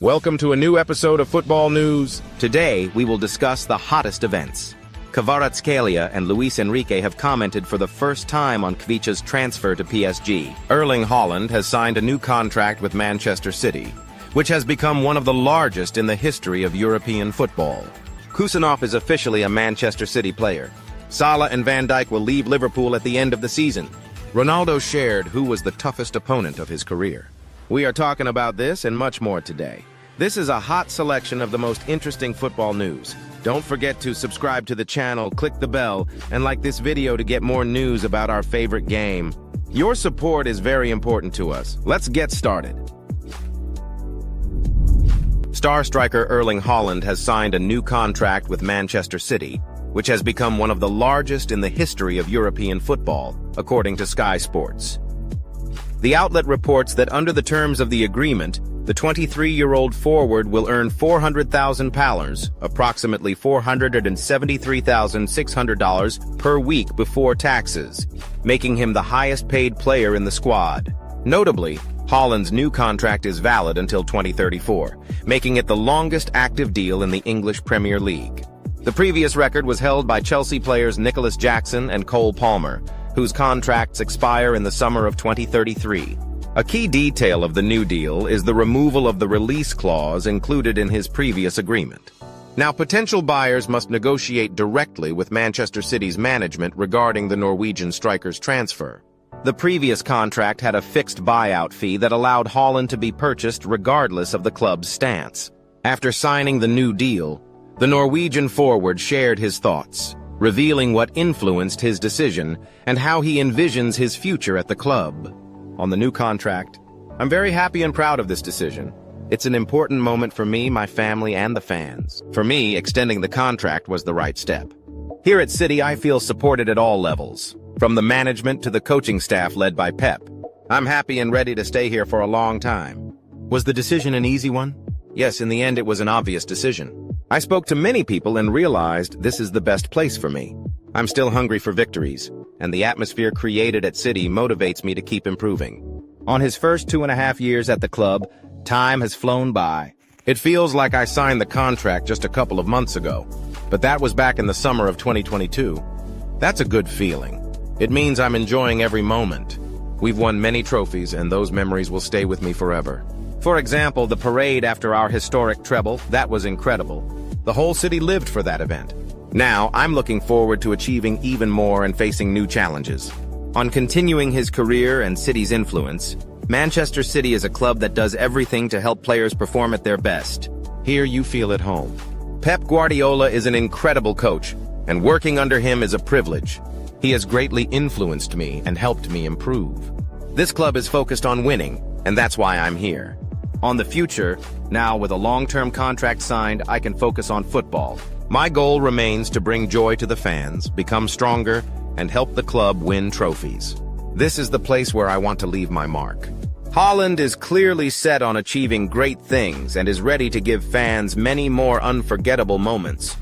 Welcome to a new episode of Football News. Today, we will discuss the hottest events. Kvaratskhelia and Luis Enrique have commented for the first time on Kvicha's transfer to PSG. Erling Haaland has signed a new contract with Manchester City, which has become one of the largest in the history of European football. Khusanov is officially a Manchester City player. Salah and Van Dijk will leave Liverpool at the end of the season. Ronaldo shared who was the toughest opponent of his career. We are talking about this and much more today. This is a hot selection of the most interesting football news. Don't forget to subscribe to the channel, click the bell, and like this video to get more news about our favorite game. Your support is very important to us. Let's get started. Star striker Erling Haaland has signed a new contract with Manchester City, which has become one of the largest in the history of European football, according to Sky Sports. The outlet reports that under the terms of the agreement, the 23-year-old forward will earn £400,000, approximately $473,600 per week before taxes, making him the highest-paid player in the squad. Notably, Haaland's new contract is valid until 2034, making it the longest active deal in the English Premier League. The previous record was held by Chelsea players Nicholas Jackson and Cole Palmer, whose contracts expire in the summer of 2033. A key detail of the new deal is the removal of the release clause included in his previous agreement. Now, potential buyers must negotiate directly with Manchester City's management regarding the Norwegian striker's transfer. The previous contract had a fixed buyout fee that allowed Haaland to be purchased regardless of the club's stance. After signing the new deal, the Norwegian forward shared his thoughts, revealing what influenced his decision and how he envisions his future at the club. On the new contract, I'm very happy and proud of this decision. It's an important moment for me, my family, and the fans. For me, extending the contract was the right step. Here at City, I feel supported at all levels, from the management to the coaching staff led by Pep. I'm happy and ready to stay here for a long time. Was the decision an easy one? Yes, in the end, it was an obvious decision. I spoke to many people and realized this is the best place for me. I'm still hungry for victories, and the atmosphere created at City motivates me to keep improving. On his first 2.5 years at the club, time has flown by. It feels like I signed the contract just a couple of months ago, but that was back in the summer of 2022. That's a good feeling. It means I'm enjoying every moment. We've won many trophies, and those memories will stay with me forever. For example, the parade after our historic treble, that was incredible. The whole city lived for that event. Now, I'm looking forward to achieving even more and facing new challenges. On continuing his career and City's influence, Manchester City is a club that does everything to help players perform at their best. Here you feel at home. Pep Guardiola is an incredible coach, and working under him is a privilege. He has greatly influenced me and helped me improve. This club is focused on winning, and that's why I'm here. On the future, now with a long-term contract signed, I can focus on football. My goal remains to bring joy to the fans, become stronger, and help the club win trophies. This is the place where I want to leave my mark. Haaland is clearly set on achieving great things and is ready to give fans many more unforgettable moments.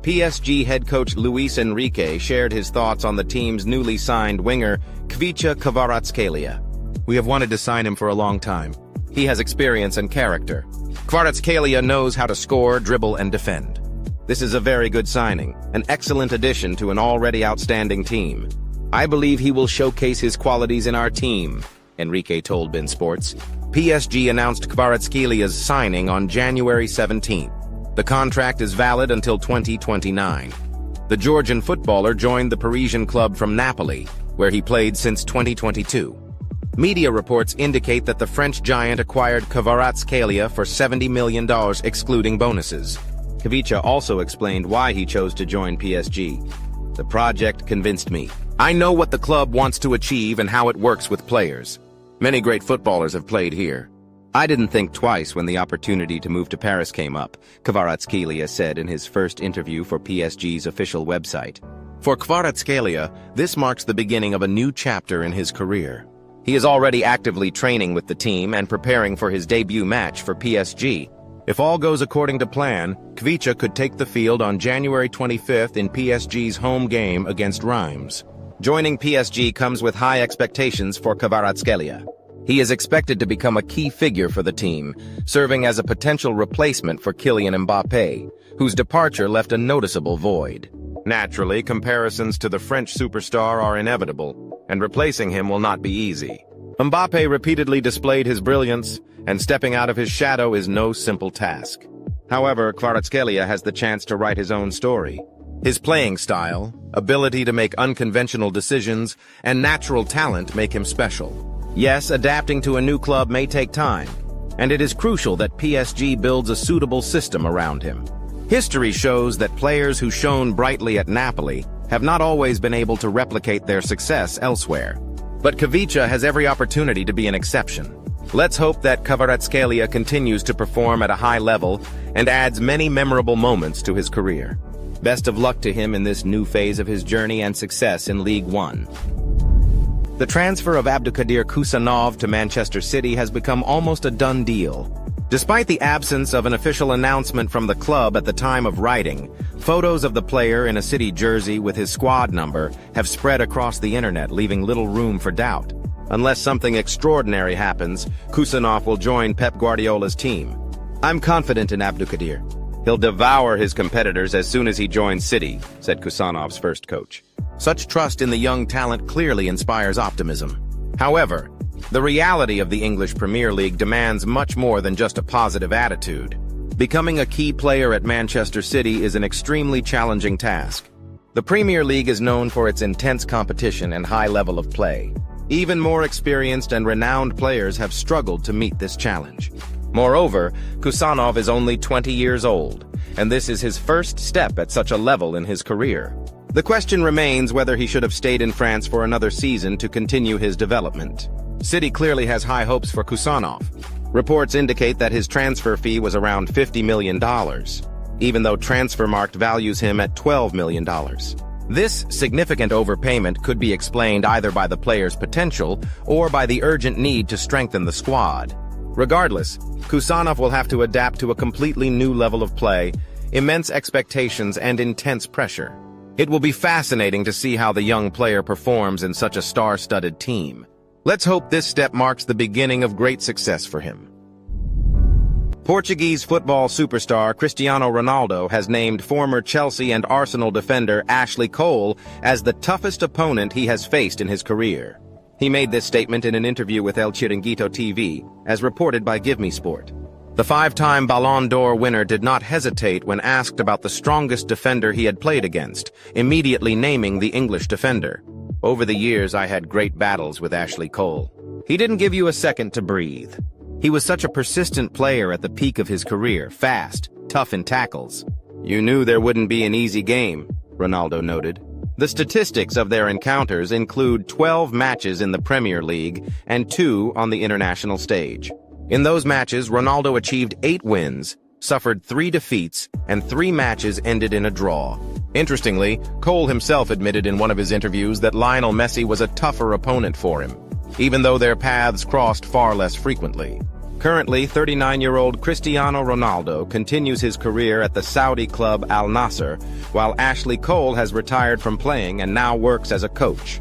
PSG head coach Luis Enrique shared his thoughts on the team's newly signed winger, Kvaratskhelia. We have wanted to sign him for a long time. He has experience and character. Kvaratskhelia knows how to score, dribble, and defend. This is a very good signing, an excellent addition to an already outstanding team. I believe he will showcase his qualities in our team, Enrique told BeIN Sports. PSG announced Kvaratskelia's signing on January 17th. The contract is valid until 2029. The Georgian footballer joined the Parisian club from Napoli, where he played since 2022. Media reports indicate that the French giant acquired Kvaratskhelia for $70 million excluding bonuses. Kvicha also explained why he chose to join PSG. The project convinced me. I know what the club wants to achieve and how it works with players. Many great footballers have played here. I didn't think twice when the opportunity to move to Paris came up, Kvaratskhelia said in his first interview for PSG's official website. For Kvaratskhelia, this marks the beginning of a new chapter in his career. He is already actively training with the team and preparing for his debut match for PSG. If all goes according to plan, Kvicha could take the field on January 25th in PSG's home game against Reims. Joining PSG comes with high expectations for Kvaratskhelia. He is expected to become a key figure for the team, serving as a potential replacement for Kylian Mbappé, whose departure left a noticeable void. Naturally, comparisons to the French superstar are inevitable, and replacing him will not be easy. Mbappé repeatedly displayed his brilliance, and stepping out of his shadow is no simple task. However, Kvaratskhelia has the chance to write his own story. His playing style, ability to make unconventional decisions, and natural talent make him special. Yes, adapting to a new club may take time, and it is crucial that PSG builds a suitable system around him. History shows that players who shone brightly at Napoli have not always been able to replicate their success elsewhere. But Kvaratskhelia has every opportunity to be an exception. Let's hope that Kvaratskhelia continues to perform at a high level and adds many memorable moments to his career. Best of luck to him in this new phase of his journey and success in League One. The transfer of Abdukadir Khusanov to Manchester City has become almost a done deal. Despite the absence of an official announcement from the club at the time of writing, photos of the player in a City jersey with his squad number have spread across the internet, leaving little room for doubt. Unless something extraordinary happens, Khusanov will join Pep Guardiola's team. I'm confident in Abdukadir. He'll devour his competitors as soon as he joins City, said Khusanov's first coach. Such trust in the young talent clearly inspires optimism. However, the reality of the English Premier League demands much more than just a positive attitude. Becoming a key player at Manchester City is an extremely challenging task. The Premier League is known for its intense competition and high level of play. Even more experienced and renowned players have struggled to meet this challenge. Moreover, Khusanov is only 20 years old, and this is his first step at such a level in his career. The question remains whether he should have stayed in France for another season to continue his development. City clearly has high hopes for Khusanov. Reports indicate that his transfer fee was around $50 million, even though Transfermarkt values him at $12 million. This significant overpayment could be explained either by the player's potential or by the urgent need to strengthen the squad. Regardless, Khusanov will have to adapt to a completely new level of play, immense expectations, and intense pressure. It will be fascinating to see how the young player performs in such a star-studded team. Let's hope this step marks the beginning of great success for him. Portuguese football superstar Cristiano Ronaldo has named former Chelsea and Arsenal defender Ashley Cole as the toughest opponent he has faced in his career. He made this statement in an interview with El Chiringuito TV, as reported by Give Me Sport. The five-time Ballon d'Or winner did not hesitate when asked about the strongest defender he had played against, immediately naming the English defender. Over the years, I had great battles with Ashley Cole. He didn't give you a second to breathe. He was such a persistent player at the peak of his career, fast, tough in tackles. You knew there wouldn't be an easy game, Ronaldo noted. The statistics of their encounters include 12 matches in the Premier League and 2 on the international stage. In those matches, Ronaldo achieved 8 wins, suffered 3 defeats, and 3 matches ended in a draw. Interestingly, Cole himself admitted in one of his interviews that Lionel Messi was a tougher opponent for him, even though their paths crossed far less frequently. Currently, 39-year-old Cristiano Ronaldo continues his career at the Saudi club Al Nassr, while Ashley Cole has retired from playing and now works as a coach.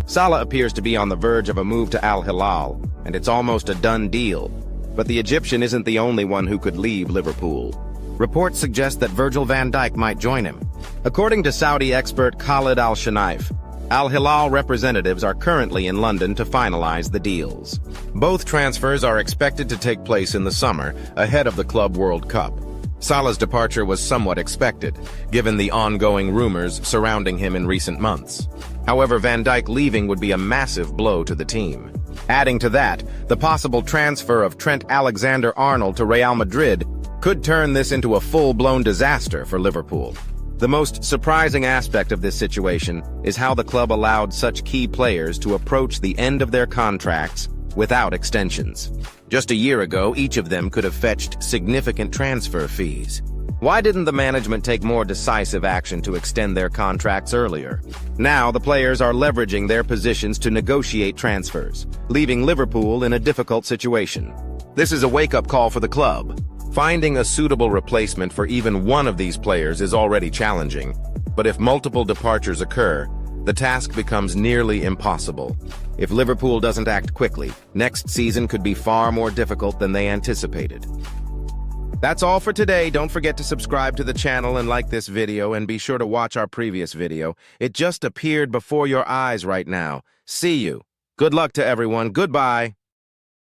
Salah appears to be on the verge of a move to Al Hilal, and it's almost a done deal. But the Egyptian isn't the only one who could leave Liverpool. Reports suggest that Virgil van Dijk might join him. According to Saudi expert Khalid Al-Shanaif, Al Hilal representatives are currently in London to finalize the deals. Both transfers are expected to take place in the summer, ahead of the Club World Cup. Salah's departure was somewhat expected, given the ongoing rumors surrounding him in recent months. However, Van Dijk leaving would be a massive blow to the team. Adding to that, the possible transfer of Trent Alexander-Arnold to Real Madrid could turn this into a full-blown disaster for Liverpool. The most surprising aspect of this situation is how the club allowed such key players to approach the end of their contracts without extensions. Just a year ago, each of them could have fetched significant transfer fees. Why didn't the management take more decisive action to extend their contracts earlier? Now, the players are leveraging their positions to negotiate transfers, leaving Liverpool in a difficult situation. This is a wake-up call for the club. Finding a suitable replacement for even one of these players is already challenging, but if multiple departures occur, the task becomes nearly impossible. If Liverpool doesn't act quickly, next season could be far more difficult than they anticipated. That's all for today. Don't forget to subscribe to the channel and like this video, and be sure to watch our previous video. It just appeared before your eyes right now. See you. Good luck to everyone. Goodbye.